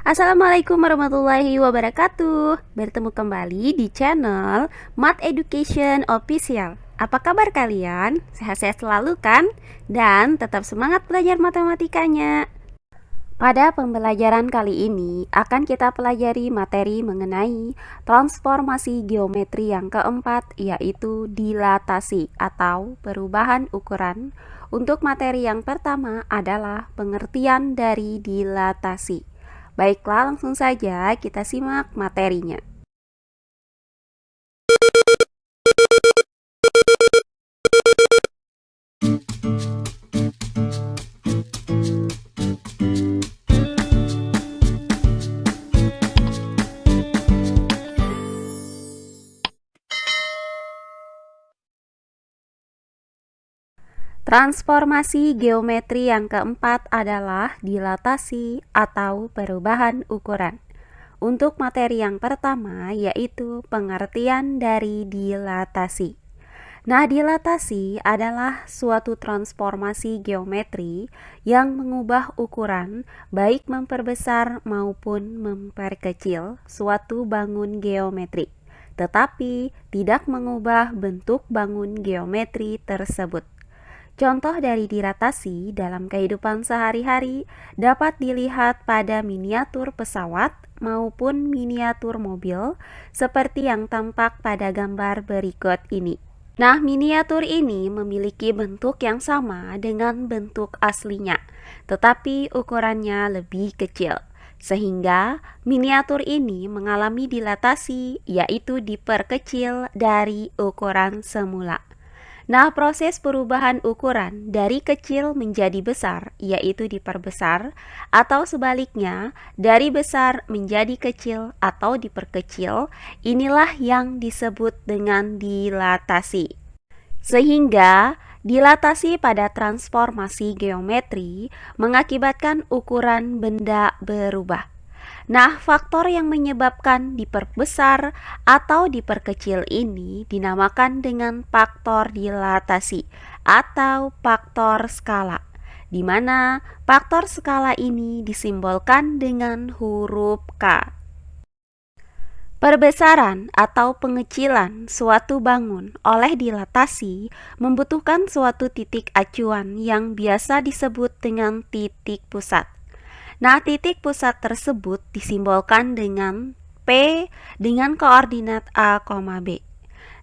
Assalamualaikum warahmatullahi wabarakatuh. Bertemu kembali di channel Math Education Official. Apa kabar kalian? Sehat-sehat selalu kan? Dan tetap semangat belajar matematikanya. Pada pembelajaran kali ini akan kita pelajari materi mengenai transformasi geometri yang keempat, yaitu dilatasi atau perubahan ukuran. Untuk materi yang pertama adalah pengertian dari dilatasi. Baiklah, langsung saja kita simak materinya. Transformasi geometri yang keempat adalah dilatasi atau perubahan ukuran. Untuk materi yang pertama yaitu pengertian dari dilatasi. Nah, dilatasi adalah suatu transformasi geometri yang mengubah ukuran, baik memperbesar maupun memperkecil suatu bangun geometri, tetapi tidak mengubah bentuk bangun geometri tersebut. Contoh dari dilatasi dalam kehidupan sehari-hari dapat dilihat pada miniatur pesawat maupun miniatur mobil seperti yang tampak pada gambar berikut ini. Nah, miniatur ini memiliki bentuk yang sama dengan bentuk aslinya, tetapi ukurannya lebih kecil. Sehingga miniatur ini mengalami dilatasi, yaitu diperkecil dari ukuran semula. Nah, proses perubahan ukuran dari kecil menjadi besar, yaitu diperbesar, atau sebaliknya, dari besar menjadi kecil atau diperkecil, inilah yang disebut dengan dilatasi. Sehingga, dilatasi pada transformasi geometri mengakibatkan ukuran benda berubah. Nah, faktor yang menyebabkan diperbesar atau diperkecil ini dinamakan dengan faktor dilatasi atau faktor skala, di mana faktor skala ini disimbolkan dengan huruf K. Perbesaran atau pengecilan suatu bangun oleh dilatasi membutuhkan suatu titik acuan yang biasa disebut dengan titik pusat. Nah, titik pusat tersebut disimbolkan dengan P dengan koordinat A, B.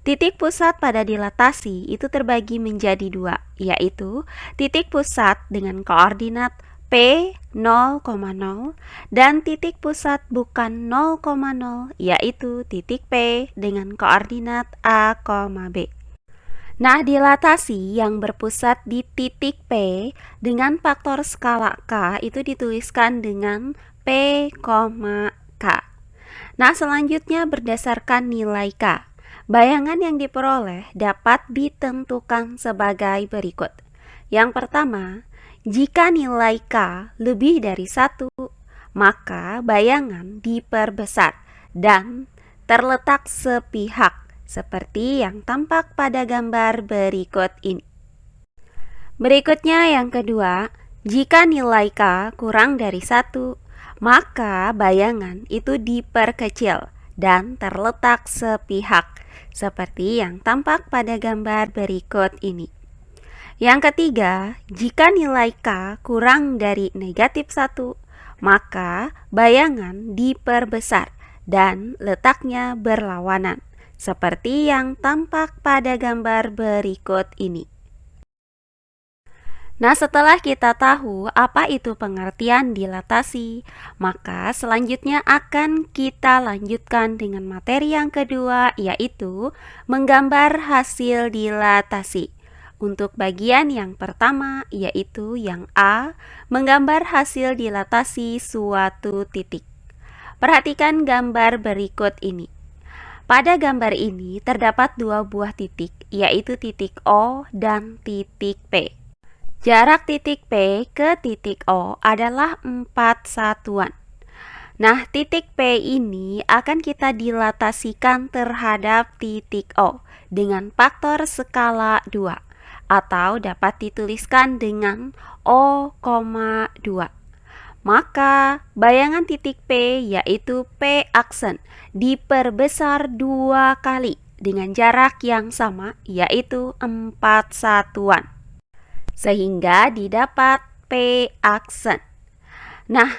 Titik pusat pada dilatasi itu terbagi menjadi dua, yaitu titik pusat dengan koordinat P 0,0 dan titik pusat bukan 0,0, yaitu titik P dengan koordinat A, B. Nah, dilatasi yang berpusat di titik P dengan faktor skala K itu dituliskan dengan P, K. Nah, selanjutnya berdasarkan nilai K, bayangan yang diperoleh dapat ditentukan sebagai berikut. Yang pertama, jika nilai K lebih dari 1, maka bayangan diperbesar dan terletak sepihak, seperti yang tampak pada gambar berikut ini. Berikutnya yang kedua, jika nilai K kurang dari 1, maka bayangan itu diperkecil dan terletak sepihak, seperti yang tampak pada gambar berikut ini. Yang ketiga, jika nilai K kurang dari negatif 1, maka bayangan diperbesar dan letaknya berlawanan, seperti yang tampak pada gambar berikut ini. Nah, setelah kita tahu apa itu pengertian dilatasi, maka selanjutnya akan kita lanjutkan dengan materi yang kedua, yaitu menggambar hasil dilatasi. Untuk bagian yang pertama, yaitu yang A, menggambar hasil dilatasi suatu titik. Perhatikan gambar berikut ini. Pada gambar ini terdapat dua buah titik, yaitu titik O dan titik P. Jarak titik P ke titik O adalah 4 satuan. Nah, titik P ini akan kita dilatasikan terhadap titik O dengan faktor skala 2, atau dapat dituliskan dengan O,2. Maka bayangan titik P yaitu P aksen diperbesar 2 kali dengan jarak yang sama yaitu 4 satuan. Sehingga didapat P aksen. Nah,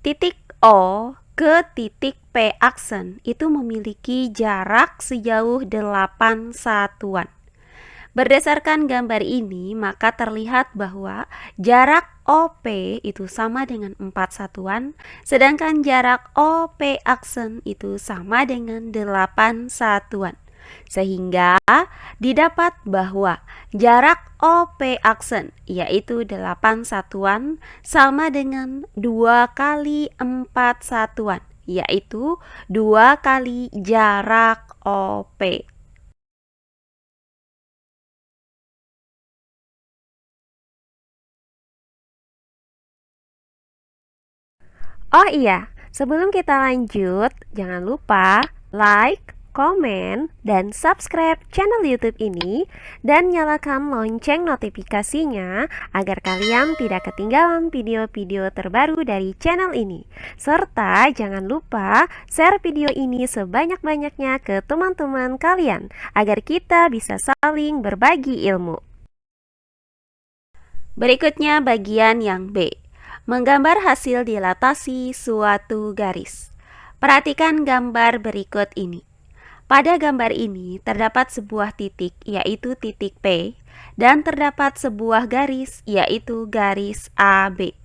titik O ke titik P aksen itu memiliki jarak sejauh 8 satuan. Berdasarkan gambar ini, maka terlihat bahwa jarak OP itu sama dengan 4 satuan, sedangkan jarak OP aksen itu sama dengan 8 satuan. Sehingga didapat bahwa jarak OP aksen yaitu 8 satuan sama dengan 2 kali 4 satuan, yaitu 2 kali jarak OP. Oh iya, sebelum kita lanjut, jangan lupa like, komen, dan subscribe channel YouTube ini dan nyalakan lonceng notifikasinya agar kalian tidak ketinggalan video-video terbaru dari channel ini. Serta jangan lupa share video ini sebanyak-banyaknya ke teman-teman kalian agar kita bisa saling berbagi ilmu. Berikutnya bagian yang B. Menggambar hasil dilatasi suatu garis. Perhatikan gambar berikut ini. Pada gambar ini terdapat sebuah titik yaitu titik P dan terdapat sebuah garis yaitu garis AB.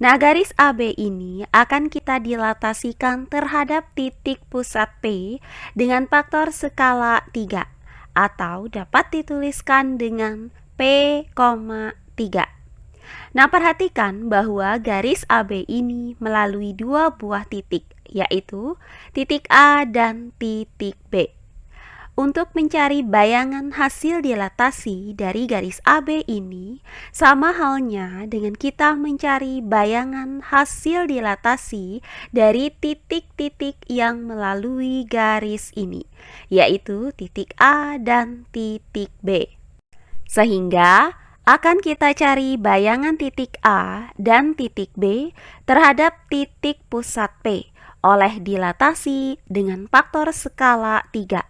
Nah, garis AB ini akan kita dilatasikan terhadap titik pusat P dengan faktor skala 3 atau dapat dituliskan dengan P, 3. Nah, perhatikan bahwa garis AB ini melalui dua buah titik, yaitu titik A dan titik B. Untuk mencari bayangan hasil dilatasi dari garis AB ini, sama halnya dengan kita mencari bayangan hasil dilatasi dari titik-titik yang melalui garis ini, yaitu titik A dan titik B. Sehingga akan kita cari bayangan titik A dan titik B terhadap titik pusat P oleh dilatasi dengan faktor skala 3.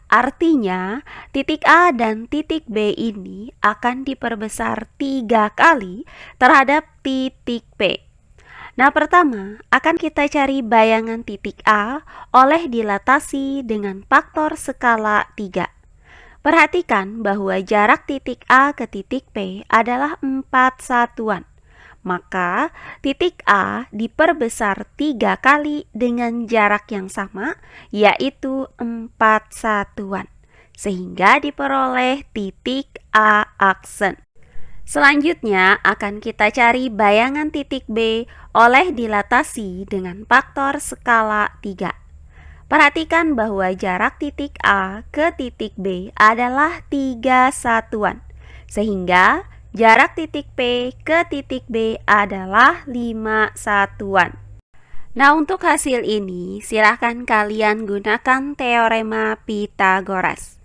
Artinya, titik A dan titik B ini akan diperbesar 3 kali terhadap titik P. Nah, pertama akan kita cari bayangan titik A oleh dilatasi dengan faktor skala 3. Perhatikan bahwa jarak titik A ke titik P adalah 4 satuan. Maka titik A diperbesar 3 kali dengan jarak yang sama, yaitu 4 satuan. Sehingga diperoleh titik A aksen. Selanjutnya akan kita cari bayangan titik B oleh dilatasi dengan faktor skala 3. Perhatikan bahwa jarak titik A ke titik B adalah 3 satuan, sehingga jarak titik P ke titik B adalah 5 satuan. Nah, untuk hasil ini, silahkan kalian gunakan teorema Pythagoras.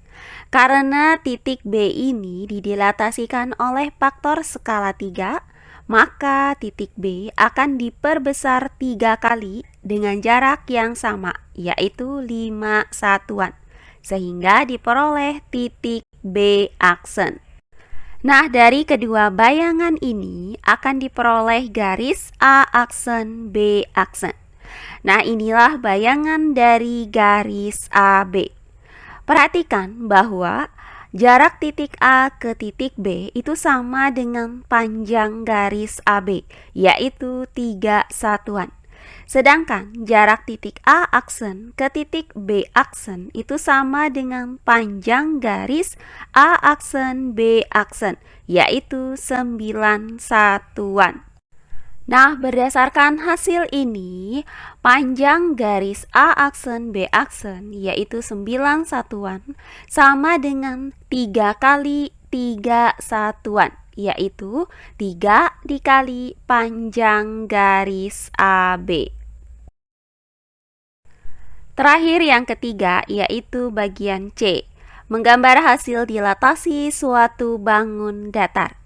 Karena titik B ini didilatasikan oleh faktor skala 3, maka titik B akan diperbesar 3 kali dengan jarak yang sama, yaitu 5 satuan, sehingga diperoleh titik B aksen. Nah, dari kedua bayangan ini akan diperoleh garis A aksen, B aksen. Nah, inilah bayangan dari garis AB. Perhatikan bahwa jarak titik A ke titik B itu sama dengan panjang garis AB, yaitu 3 satuan. Sedangkan jarak titik A aksen ke titik B aksen itu sama dengan panjang garis A aksen B aksen, yaitu 9 satuan. Nah, berdasarkan hasil ini, panjang garis A aksen B aksen yaitu 9 satuan sama dengan 3 kali 3 satuan, yaitu 3 dikali panjang garis AB. Terakhir yang ketiga yaitu bagian C, menggambar hasil dilatasi suatu bangun datar.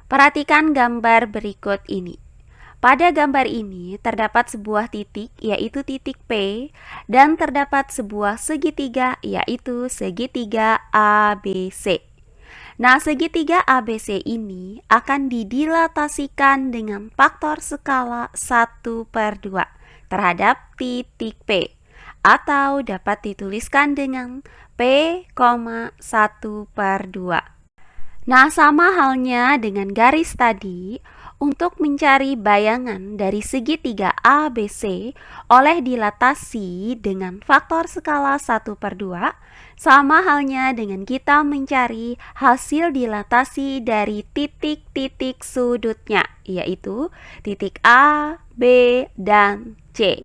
Perhatikan gambar berikut ini. Pada gambar ini terdapat sebuah titik yaitu titik P dan terdapat sebuah segitiga yaitu segitiga ABC. Nah, segitiga ABC ini akan didilatasikan dengan faktor skala 1/2 terhadap titik P, atau dapat dituliskan dengan P, 1/2. Nah, sama halnya dengan garis tadi, untuk mencari bayangan dari segitiga ABC oleh dilatasi dengan faktor skala 1/2, sama halnya dengan kita mencari hasil dilatasi dari titik-titik sudutnya, yaitu titik A, B, dan C.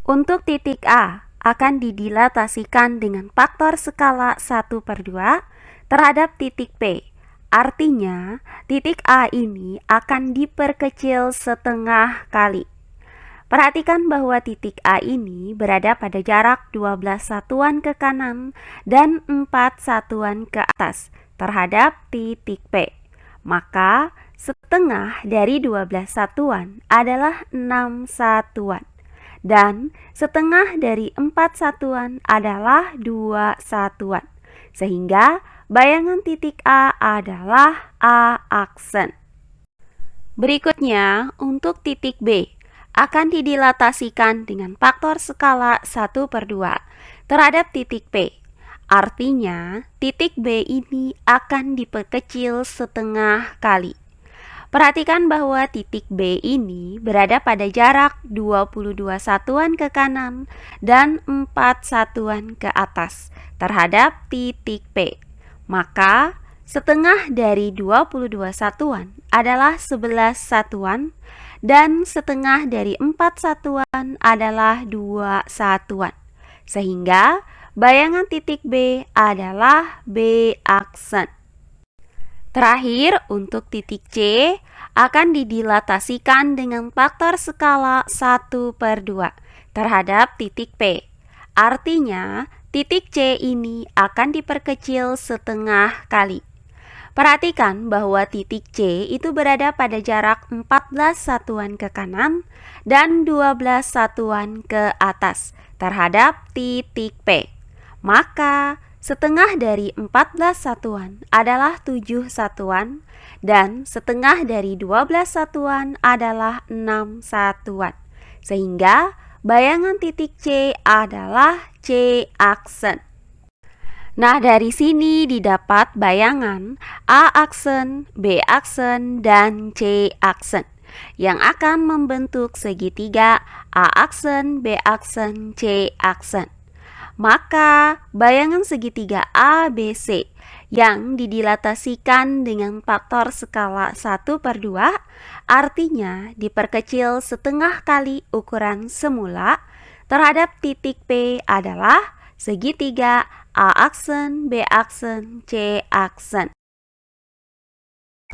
Untuk titik A akan didilatasikan dengan faktor skala 1/2 terhadap titik P. Artinya, titik A ini akan diperkecil setengah kali. Perhatikan bahwa titik A ini berada pada jarak 12 satuan ke kanan dan 4 satuan ke atas terhadap titik P. Maka, setengah dari 12 satuan adalah 6 satuan. Dan setengah dari 4 satuan adalah 2 satuan. Sehingga bayangan titik A adalah A aksen. Berikutnya, untuk titik B akan didilatasikan dengan faktor skala 1/2 terhadap titik P. Artinya, titik B ini akan diperkecil setengah kali. Perhatikan bahwa titik B ini berada pada jarak 22 satuan ke kanan dan 4 satuan ke atas terhadap titik P. Maka, setengah dari 22 satuan adalah 11 satuan dan setengah dari 4 satuan adalah 2 satuan. Sehingga, bayangan titik B adalah B aksen. Terakhir, untuk titik C akan didilatasikan dengan faktor skala 1/2 terhadap titik P. Artinya, titik C ini akan diperkecil setengah kali. Perhatikan bahwa titik C itu berada pada jarak 14 satuan ke kanan dan 12 satuan ke atas terhadap titik P. Maka, setengah dari 14 satuan adalah 7 satuan dan setengah dari 12 satuan adalah 6 satuan. Sehingga bayangan titik C adalah C aksen. Nah, dari sini didapat bayangan A aksen, B aksen, dan C aksen yang akan membentuk segitiga A aksen, B aksen, C aksen. Maka, bayangan segitiga ABC yang didilatasikan dengan faktor skala 1/2 artinya diperkecil setengah kali ukuran semula terhadap titik P adalah segitiga A aksen, B aksen, C aksen.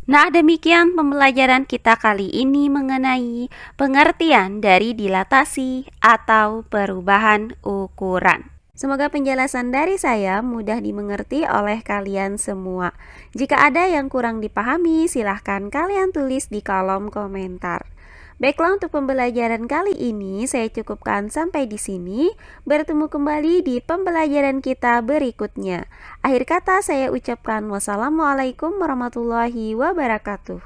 Nah, demikian pembelajaran kita kali ini mengenai pengertian dari dilatasi atau perubahan ukuran. Semoga penjelasan dari saya mudah dimengerti oleh kalian semua. Jika ada yang kurang dipahami, silahkan kalian tulis di kolom komentar. Baiklah, untuk pembelajaran kali ini saya cukupkan sampai di sini. Bertemu kembali di pembelajaran kita berikutnya. Akhir kata saya ucapkan wassalamualaikum warahmatullahi wabarakatuh.